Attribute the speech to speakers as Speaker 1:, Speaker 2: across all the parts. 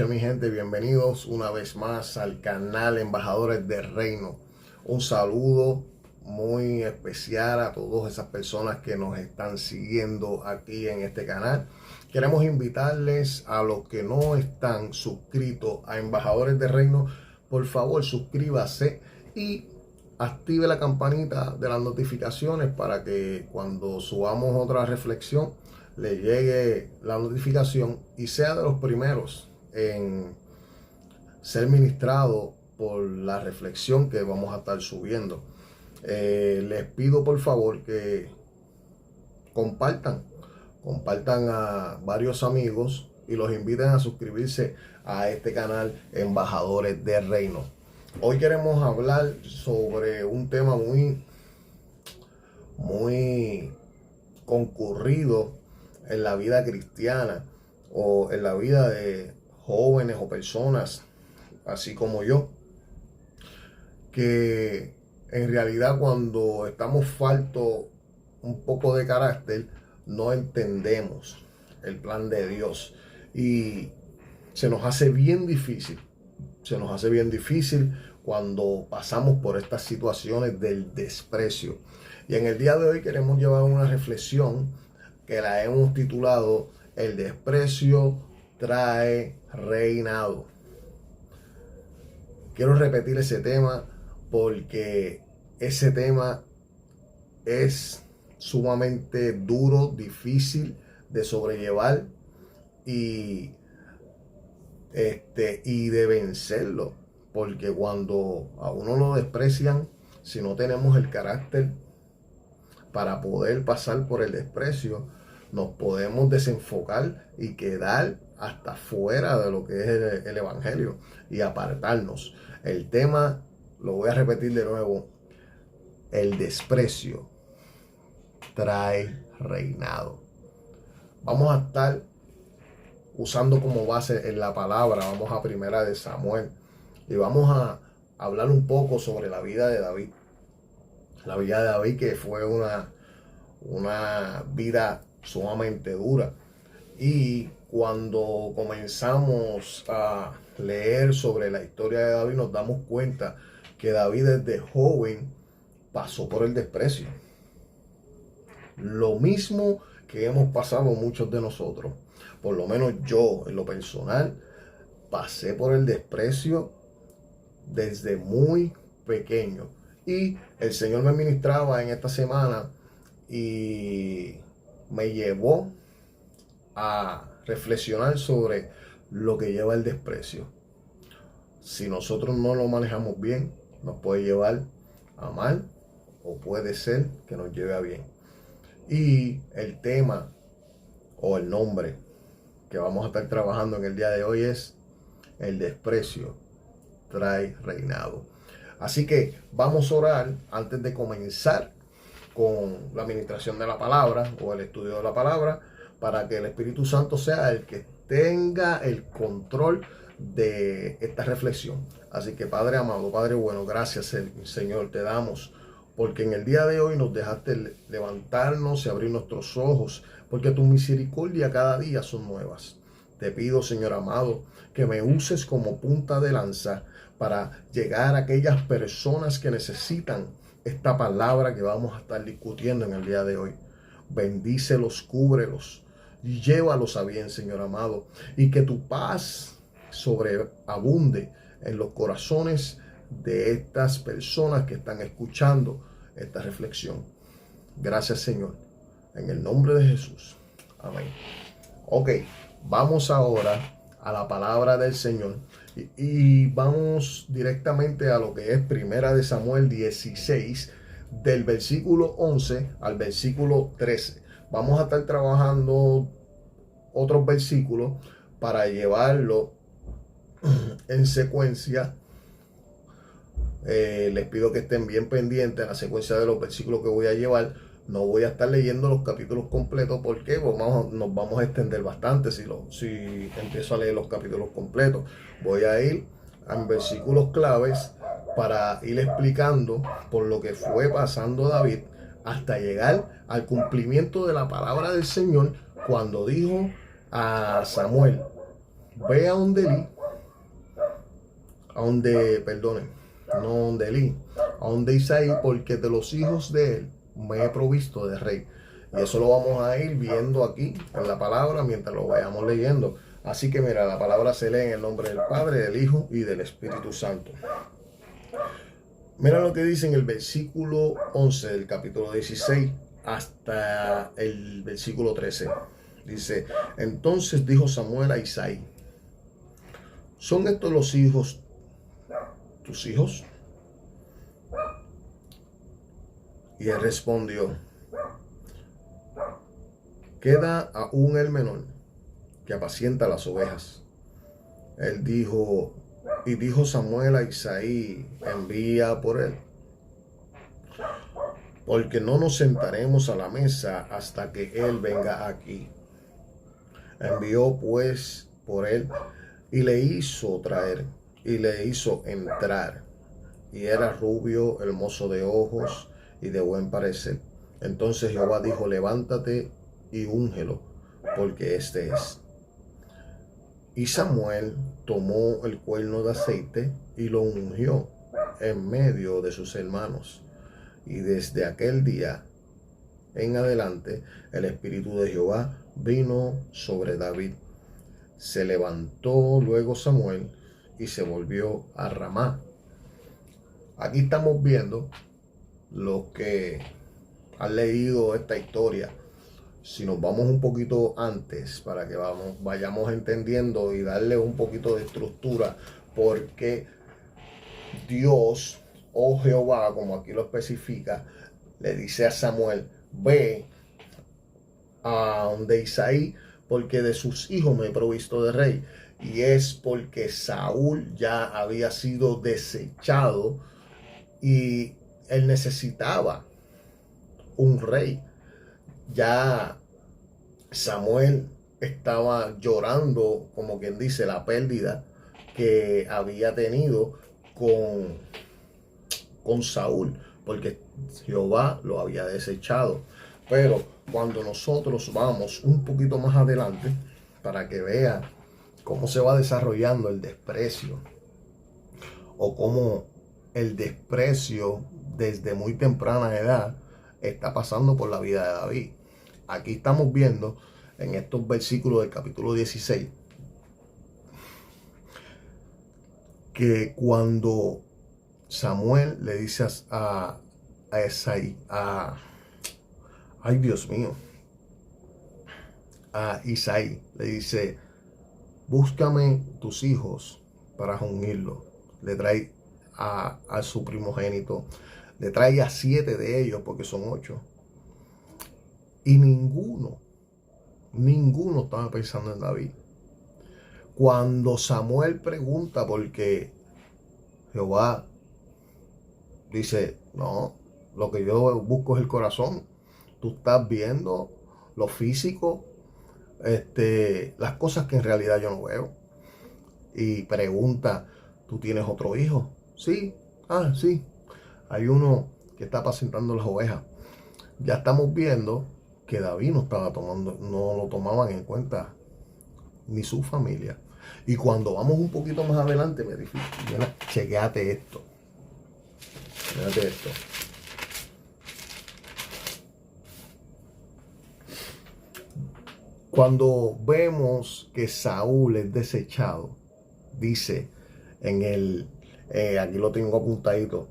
Speaker 1: noches, mi gente, bienvenidos una vez más al canal Embajadores del Reino. Un saludo muy especial a todas esas personas que nos están siguiendo aquí en este canal. Queremos invitarles a los que no están suscritos a Embajadores del Reino, por favor suscríbase y active la campanita de las notificaciones para que cuando subamos otra reflexión le llegue la notificación y sea de los primeros en ser ministrado por la reflexión que vamos a estar subiendo. Les pido por favor que compartan a varios amigos y los inviten a suscribirse a este canal Embajadores del Reino. Hoy queremos hablar sobre un tema muy concurrido en la vida cristiana o en la vida de jóvenes o personas así como yo, que en realidad cuando estamos faltos un poco de carácter no entendemos el plan de Dios y se nos hace bien difícil cuando pasamos por estas situaciones del desprecio. Y en el día de hoy queremos llevar una reflexión que la hemos titulado El desprecio trae reinado. Quiero repetir ese tema porque ese tema es sumamente duro, difícil de sobrellevar y de vencerlo, porque cuando a uno lo desprecian, si no tenemos el carácter para poder pasar por el desprecio, nos podemos desenfocar y quedar hasta fuera de lo que es el evangelio y apartarnos. El tema, lo voy a repetir de nuevo, el desprecio trae reinado. Vamos a estar usando como base en la palabra, vamos a Primera de Samuel y vamos a hablar un poco sobre la vida de David. La vida de David, que fue una vida sumamente dura. Y cuando comenzamos a leer sobre la historia de David, nos damos cuenta que David desde joven pasó por el desprecio. Lo mismo que hemos pasado muchos de nosotros. Por lo menos yo, en lo personal, pasé por el desprecio desde muy pequeño. Y el Señor me ministraba en esta semana y me llevó a reflexionar sobre lo que lleva el desprecio. Si nosotros no lo manejamos bien, nos puede llevar a mal o puede ser que nos lleve a bien. Y el tema o el nombre que vamos a estar trabajando en el día de hoy es el desprecio trae reinado. Así que vamos a orar antes de comenzar con la administración de la palabra o el estudio de la palabra, para que el Espíritu Santo sea el que tenga el control de esta reflexión. Así que Padre amado, Padre bueno, gracias Señor, te damos porque en el día de hoy nos dejaste levantarnos y abrir nuestros ojos, porque tu misericordia cada día son nuevas. Te pido, Señor amado, que me uses como punta de lanza para llegar a aquellas personas que necesitan esta palabra que vamos a estar discutiendo en el día de hoy. Bendícelos, cúbrelos y llévalos a bien, Señor amado, y que tu paz sobreabunde en los corazones de estas personas que están escuchando esta reflexión. Gracias, Señor, en el nombre de Jesús. Amén. Ok, vamos ahora a la palabra del Señor y vamos directamente a lo que es Primera de Samuel 16, del versículo 11 al versículo 13. Vamos a estar trabajando otros versículos para llevarlo en secuencia. Les pido que estén bien pendientes a la secuencia de los versículos que voy a llevar. No voy a estar leyendo los capítulos completos porque nos vamos a extender bastante si empiezo a leer los capítulos completos. Voy a ir a versículos claves para ir explicando por lo que fue pasando David hasta llegar al cumplimiento de la palabra del Señor cuando dijo a Samuel: ve a donde Elí perdone, no donde Elí, a donde Isaí, porque de los hijos de él me he provisto de rey. Y eso lo vamos a ir viendo aquí en la palabra mientras lo vayamos leyendo. Así que mira, la palabra se lee en el nombre del Padre, del Hijo y del Espíritu Santo. Mira lo que dice en el versículo 11 del capítulo 16 hasta el versículo 13. Dice, entonces dijo Samuel a Isaí, ¿son estos los hijos, tus hijos? Y él respondió, queda aún el menor, que apacienta las ovejas. Él dijo, y dijo Samuel a Isaí, envía por él, porque no nos sentaremos a la mesa hasta que él venga aquí. Envió pues por él y le hizo traer y le hizo entrar. Y era rubio, hermoso de ojos y de buen parecer. Entonces Jehová dijo, levántate y úngelo, porque este es. Y Samuel tomó el cuerno de aceite y lo ungió en medio de sus hermanos. Y desde aquel día en adelante el Espíritu de Jehová vino sobre David. Se levantó luego Samuel y se volvió a Ramá. Aquí estamos viendo los que han leído esta historia. Si nos vamos un poquito antes para que vayamos entendiendo y darle un poquito de estructura, porque Dios o Jehová, como aquí lo especifica, le dice a Samuel, ve a donde Isaí, porque de sus hijos me he provisto de rey. Y es porque Saúl ya había sido desechado y él necesitaba un rey. Ya Samuel estaba llorando, como quien dice, la pérdida que había tenido con Saúl, porque Jehová lo había desechado. Pero cuando nosotros vamos un poquito más adelante, para que vea cómo se va desarrollando el desprecio, o cómo el desprecio desde muy temprana edad está pasando por la vida de David. Aquí estamos viendo en estos versículos del capítulo 16 que cuando Samuel le dice a Isaí, ay Dios mío, a Isaí, le dice, búscame tus hijos para ungirlos. Le trae a su primogénito, le trae a 7 de ellos porque son 8. Y ninguno estaba pensando en David. Cuando Samuel pregunta, porque Jehová dice, no, lo que yo busco es el corazón. Tú estás viendo lo físico, las cosas que en realidad yo no veo. Y pregunta, ¿tú tienes otro hijo? Sí, sí. Hay uno que está apacentando las ovejas. Ya estamos viendo que David no lo tomaban en cuenta ni su familia. Y cuando vamos un poquito más adelante, me dice, chequéate esto. Chequéate esto. Cuando vemos que Saúl es desechado, dice en aquí lo tengo apuntadito,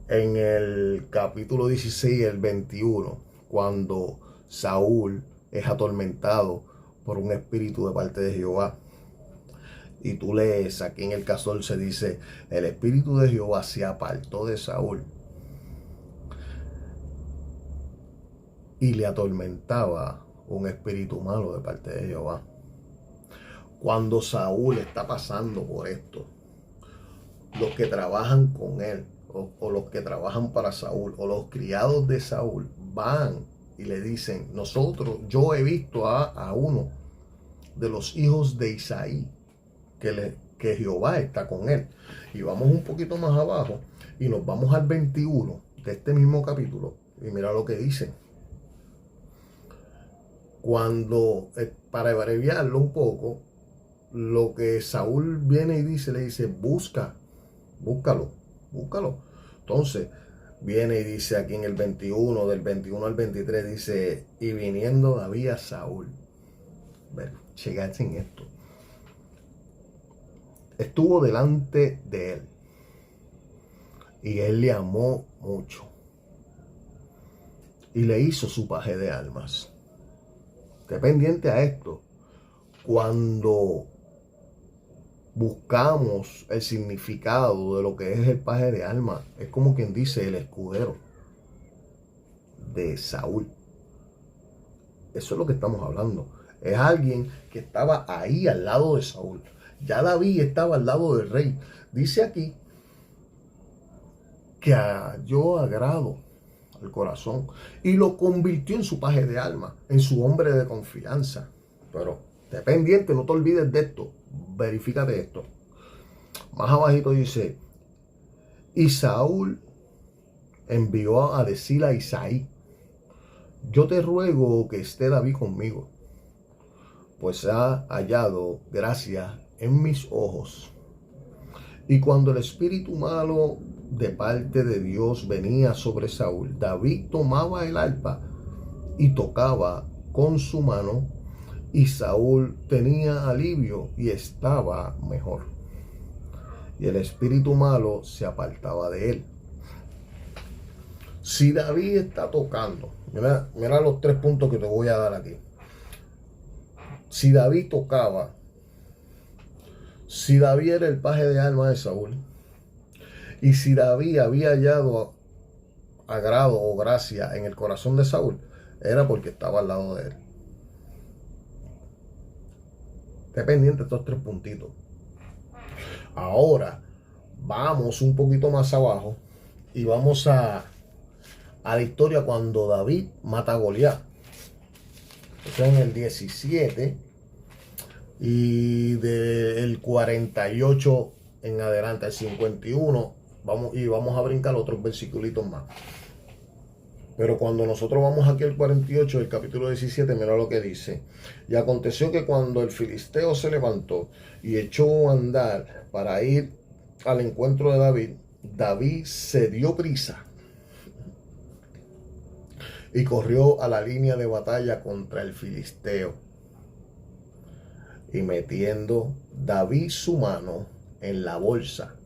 Speaker 1: en el capítulo 16, el 21, cuando Saúl es atormentado por un espíritu de parte de Jehová. Y tú lees aquí en el 14, dice, el espíritu de Jehová se apartó de Saúl y le atormentaba un espíritu malo de parte de Jehová. Cuando Saúl está pasando por esto, los que trabajan con él, o los que trabajan para Saúl, o los criados de Saúl, van y le dicen, yo he visto a uno de los hijos de Isaí, que Jehová está con él. Y vamos un poquito más abajo y nos vamos al 21 de este mismo capítulo. Y mira lo que dice. Cuando, para abreviarlo un poco, lo que Saúl viene y dice, le dice, busca Búscalo, búscalo. Entonces, viene y dice aquí en el 21, del 21 al 23, dice, y viniendo David a Saúl. Ver, chequense en esto. Estuvo delante de él y él le amó mucho y le hizo su paje de armas. Esté pendiente a esto. Cuando buscamos el significado de lo que es el paje de armas, es como quien dice el escudero de Saúl. Eso es lo que estamos hablando. Es alguien que estaba ahí al lado de Saúl. Ya David estaba al lado del rey. Dice aquí que halló agrado al corazón y lo convirtió en su paje de alma, en su hombre de confianza. Pero esté pendiente, no te olvides de esto. Verifícate esto. Más abajito dice, y Saúl envió a decir a Isaí, yo te ruego que esté David conmigo, pues ha hallado gracia en mis ojos. Y cuando el espíritu malo de parte de Dios venía sobre Saúl, David tomaba el arpa y tocaba con su mano, y Saúl tenía alivio y estaba mejor. Y el espíritu malo se apartaba de él. Si David está tocando, mira los 3 puntos que te voy a dar aquí. Si David tocaba, si David era el paje de armas de Saúl, y si David había hallado agrado o gracia en el corazón de Saúl, era porque estaba al lado de él. Esté pendiente de estos 3 puntitos. Ahora, vamos un poquito más abajo y vamos a la historia cuando David mata a Goliat. Eso en el 17 y del 48 en adelante, al 51, vamos a brincar otros versículos más. Pero cuando nosotros vamos aquí al 48 del capítulo 17, mira lo que dice. Y aconteció que cuando el filisteo se levantó y echó a andar para ir al encuentro de David, David se dio prisa y corrió a la línea de batalla contra el filisteo. Y metiendo David su mano en la bolsa,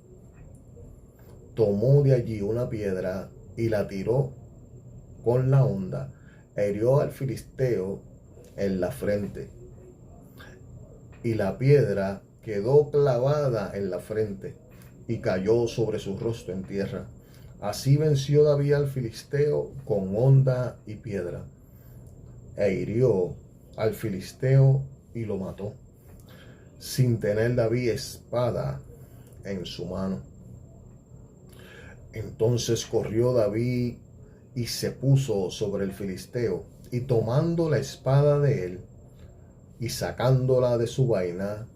Speaker 1: tomó de allí una piedra y la tiró con la honda, hirió al filisteo en la frente, y la piedra quedó clavada en la frente y cayó sobre su rostro en tierra. Así venció David al filisteo con honda y piedra, e hirió al filisteo y lo mató, sin tener David espada en su mano. Entonces corrió David y se puso sobre el filisteo, y tomando la espada de él y sacándola de su vaina,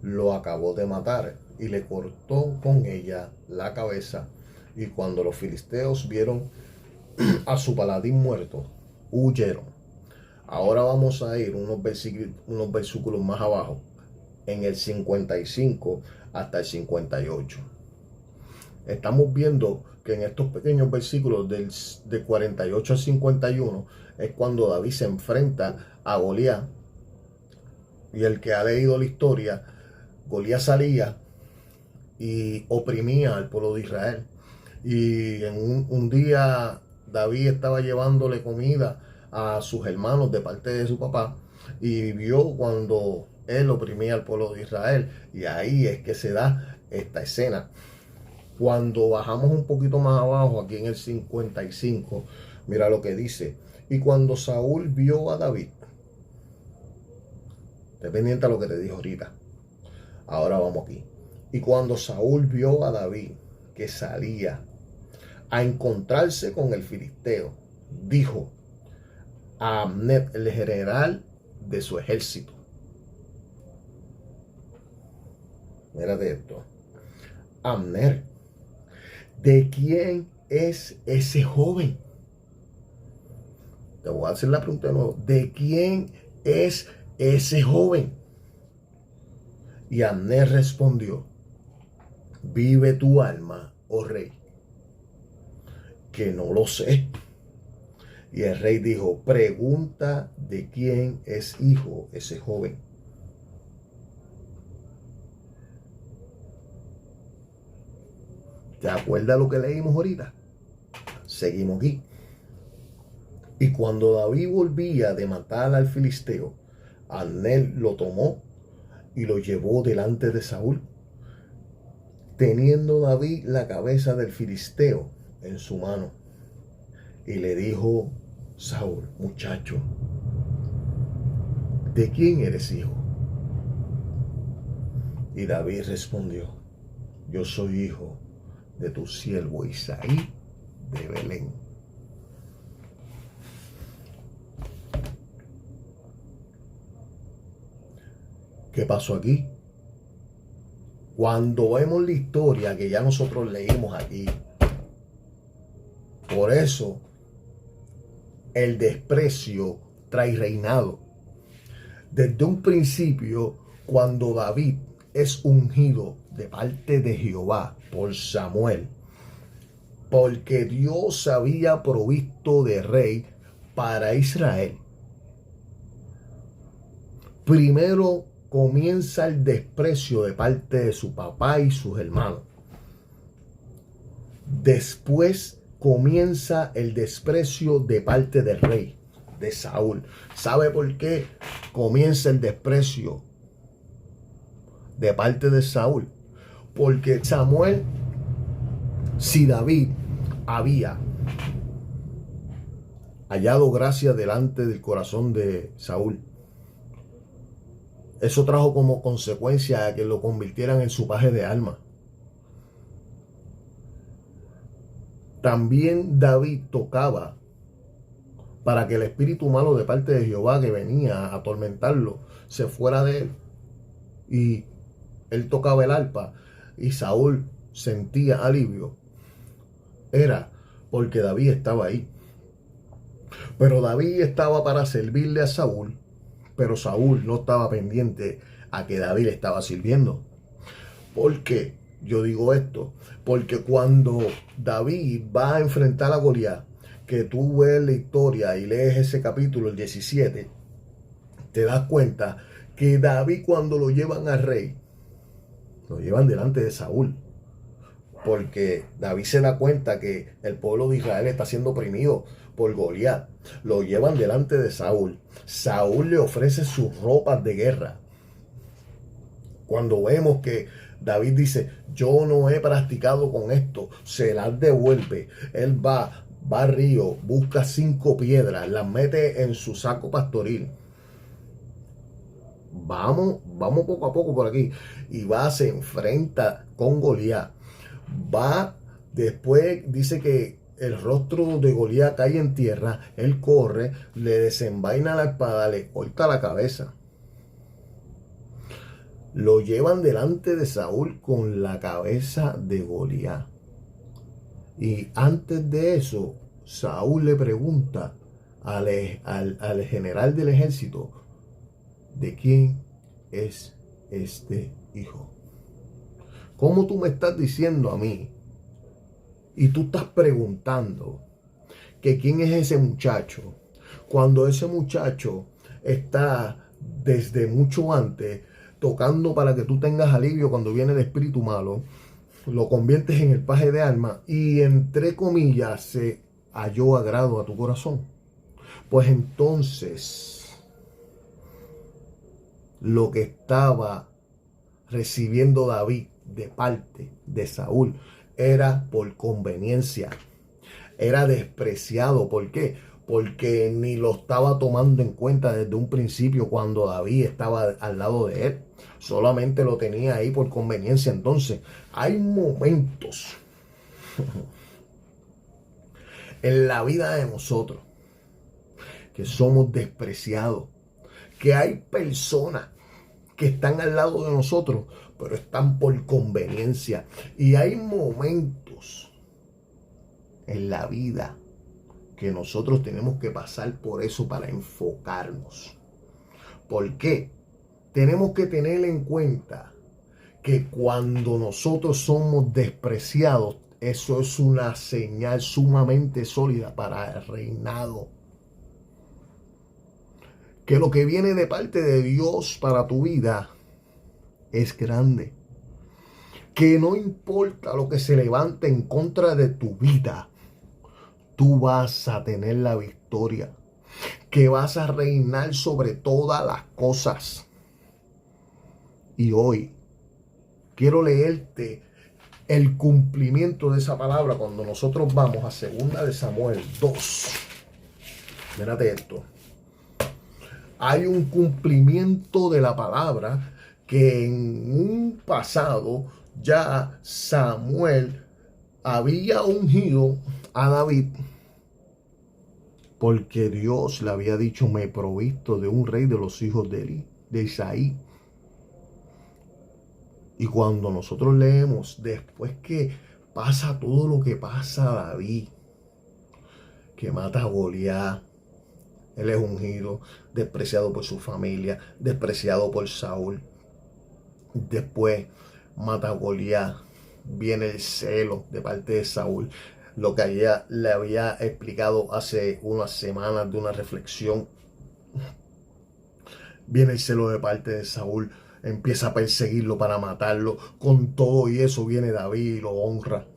Speaker 1: lo acabó de matar y le cortó con ella la cabeza. Y cuando los filisteos vieron a su paladín muerto, huyeron. Ahora vamos a ir unos versículos más abajo, en el 55 hasta el 58. Estamos viendo que en estos pequeños versículos de 48 al 51 es cuando David se enfrenta a Goliat. Y el que ha leído la historia, Goliat salía y oprimía al pueblo de Israel. Y en un día David estaba llevándole comida a sus hermanos de parte de su papá, y vio cuando él oprimía al pueblo de Israel. Y ahí es que se da esta escena. Cuando bajamos un poquito más abajo, aquí en el 55, mira lo que dice. Y cuando Saúl vio a David, dependiente a lo que te dijo ahorita, ahora vamos aquí. Y cuando Saúl vio a David que salía a encontrarse con el filisteo, dijo a Abner, el general de su ejército. Mírate esto. Abner, ¿de quién es ese joven? Te voy a hacer la pregunta de nuevo. ¿De quién es ese joven? Y Abner respondió, ¿vive tu alma, oh rey? Que no lo sé. Y el rey dijo, pregunta de quién es hijo ese joven. ¿Te acuerdas lo que leímos ahorita? Seguimos aquí. Y cuando David volvía de matar al filisteo, Abner lo tomó y lo llevó delante de Saúl, teniendo David la cabeza del filisteo en su mano. Y le dijo Saúl, muchacho, ¿de quién eres hijo? Y David respondió, yo soy hijo de tu siervo Isaí de Belén. ¿Qué pasó aquí? Cuando vemos la historia que ya nosotros leímos aquí, por eso el desprecio trae reinado. Desde un principio, cuando David es ungido de parte de Jehová por Samuel, porque Dios había provisto de rey para Israel, primero comienza el desprecio de parte de su papá y sus hermanos. Después comienza el desprecio de parte del rey, de Saúl. ¿Sabe por qué comienza el desprecio de parte de Saúl? Porque Samuel, si David había hallado gracia delante del corazón de Saúl, eso trajo como consecuencia a que lo convirtieran en su paje de armas. También David tocaba para que el espíritu malo de parte de Jehová que venía a atormentarlo se fuera de él. Y él tocaba el arpa y Saúl sentía alivio. Era porque David estaba ahí. Pero David estaba para servirle a Saúl, pero Saúl no estaba pendiente a que David le estaba sirviendo. ¿Por qué yo digo esto? Porque cuando David va a enfrentar a Goliat, que tú ves la historia y lees ese capítulo, el 17, te das cuenta que David, cuando lo llevan al rey, lo llevan delante de Saúl. Porque David se da cuenta que el pueblo de Israel está siendo oprimido por Goliat. Lo llevan delante de Saúl. Saúl le ofrece sus ropas de guerra. Cuando vemos que David dice, yo no he practicado con esto, se las devuelve. Él va al río, busca 5 piedras, las mete en su saco pastoril. Vamos poco a poco por aquí. Y se enfrenta con Goliat. Después dice que el rostro de Goliat cae en tierra, él corre, le desenvaina la espada, le corta la cabeza. Lo llevan delante de Saúl con la cabeza de Goliat. Y antes de eso, Saúl le pregunta al general del ejército, ¿de quién es este hijo? ¿Cómo tú me estás diciendo a mí? Y tú estás preguntando que quién es ese muchacho, cuando ese muchacho está desde mucho antes tocando para que tú tengas alivio cuando viene el espíritu malo, lo conviertes en el paje de alma y entre comillas se halló agrado a tu corazón. Pues entonces lo que estaba recibiendo David de parte de Saúl era por conveniencia, era despreciado. ¿Por qué? Porque ni lo estaba tomando en cuenta desde un principio cuando David estaba al lado de él, solamente lo tenía ahí por conveniencia. Entonces hay momentos en la vida de nosotros que somos despreciados, que hay personas que están al lado de nosotros, pero están por conveniencia. Y hay momentos en la vida que nosotros tenemos que pasar por eso para enfocarnos. ¿Por qué? Tenemos que tener en cuenta que cuando nosotros somos despreciados, eso es una señal sumamente sólida para el reinado. Que lo que viene de parte de Dios para tu vida es grande. Que no importa lo que se levante en contra de tu vida, tú vas a tener la victoria. Que vas a reinar sobre todas las cosas. Y hoy quiero leerte el cumplimiento de esa palabra cuando nosotros vamos a 2 de Samuel 2. Mírate esto. Hay un cumplimiento de la palabra que en un pasado ya Samuel había ungido a David, porque Dios le había dicho: me he provisto de un rey de los hijos de Isaí. Y cuando nosotros leemos, después que pasa todo lo que pasa a David, que mata a Goliat, él es ungido, despreciado por su familia, despreciado por Saúl. Después mata a Goliat, viene el celo de parte de Saúl, lo que le había explicado hace unas semanas de una reflexión. Viene el celo de parte de Saúl, empieza a perseguirlo para matarlo. Con todo y eso viene David y lo honra.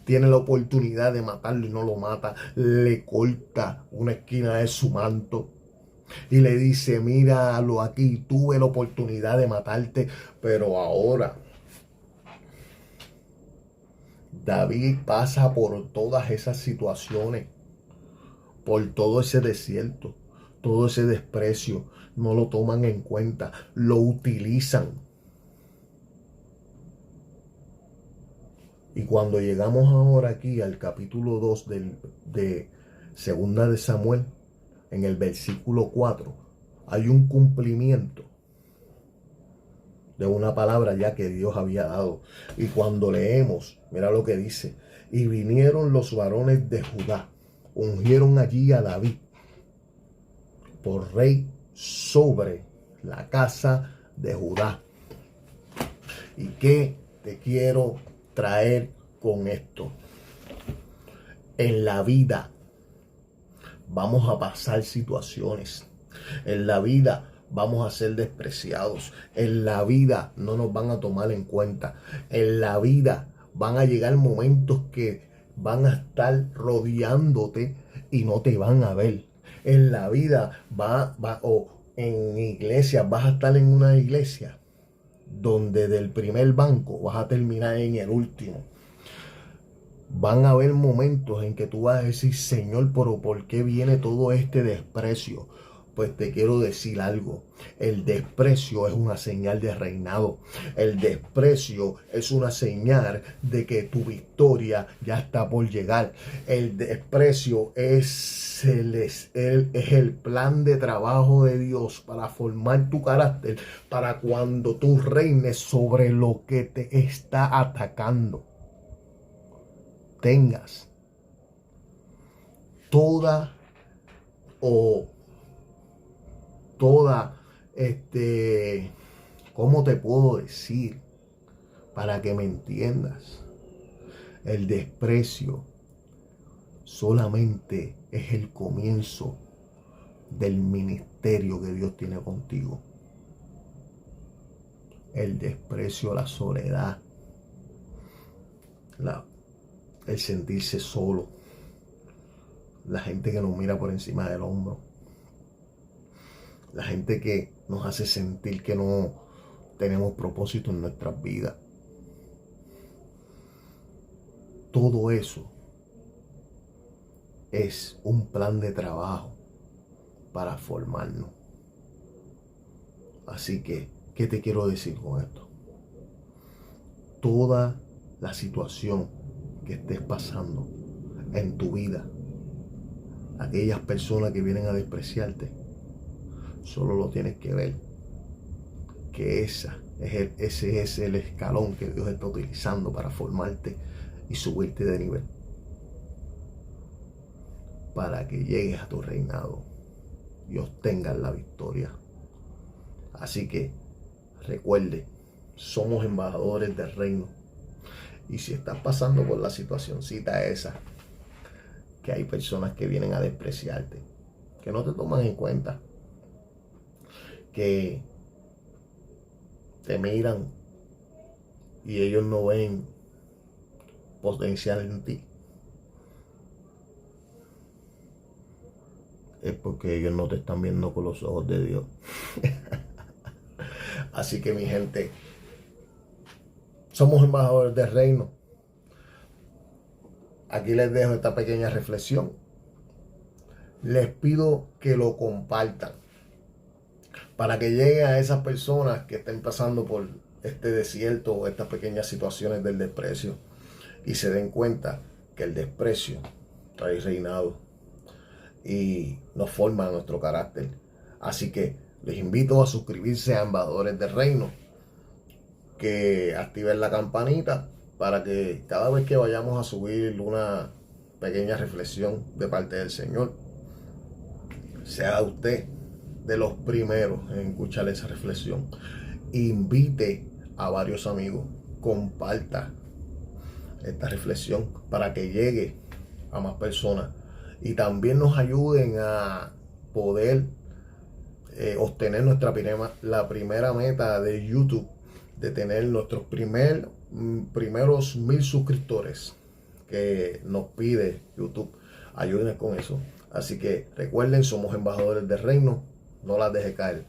Speaker 1: Tiene la oportunidad de matarlo y no lo mata. Le corta una esquina de su manto y le dice: míralo aquí, tuve la oportunidad de matarte, pero ahora David pasa por todas esas situaciones, por todo ese desierto, todo ese desprecio. No lo toman en cuenta, lo utilizan. Y cuando llegamos ahora aquí al capítulo 2 de 2 de Samuel, en el versículo 4, hay un cumplimiento de una palabra ya que Dios había dado. Y cuando leemos, mira lo que dice: y vinieron los varones de Judá, ungieron allí a David por rey sobre la casa de Judá. ¿Y qué te quiero traer con esto? En la vida vamos a pasar situaciones. En la vida vamos a ser despreciados. En la vida no nos van a tomar en cuenta. En la vida van a llegar momentos que van a estar rodeándote y no te van a ver. En la vida o en iglesias, vas a estar en una iglesia donde del primer banco vas a terminar en el último. Van a haber momentos en que tú vas a decir: Señor, pero ¿por qué viene todo este desprecio? Pues te quiero decir algo: el desprecio es una señal de reinado. El desprecio es una señal de que tu victoria ya está por llegar. El desprecio es el plan de trabajo de Dios para formar tu carácter, para cuando tú reines sobre lo que te está atacando, tengas toda ¿cómo te puedo decir? Para que me entiendas. El desprecio solamente es el comienzo del ministerio que Dios tiene contigo. El desprecio, la soledad, el sentirse solo, la gente que nos mira por encima del hombro, la gente que nos hace sentir que no tenemos propósito en nuestras vidas. Todo eso es un plan de trabajo para formarnos. Así que, ¿qué te quiero decir con esto? Toda la situación que estés pasando en tu vida, aquellas personas que vienen a despreciarte, solo lo tienes que ver, que ese es el escalón que Dios está utilizando para formarte y subirte de nivel, para que llegues a tu reinado y obtengas la victoria. Así que recuerde somos embajadores del reino. Y si estás pasando por la situacioncita esa, que hay personas que vienen a despreciarte, que no te toman en cuenta, que te miran y ellos no ven potencial en ti, es porque ellos no te están viendo con los ojos de Dios. Así que mi gente, somos embajadores del reino. Aquí les dejo esta pequeña reflexión. Les pido que lo compartan para que llegue a esas personas que estén pasando por este desierto o estas pequeñas situaciones del desprecio y se den cuenta que el desprecio trae reinado y nos forma nuestro carácter. Así que les invito a suscribirse a Embajadores del Reino, que activen la campanita para que cada vez que vayamos a subir una pequeña reflexión de parte del Señor, sea usted de los primeros en escuchar esa reflexión. Invite a varios amigos, comparta esta reflexión para que llegue a más personas y también nos ayuden a poder obtener la primera meta de YouTube, de tener nuestros primeros 1000 suscriptores que nos pide YouTube. Ayúdenos con eso. Así que recuerden, somos embajadores del reino. No las deje caer.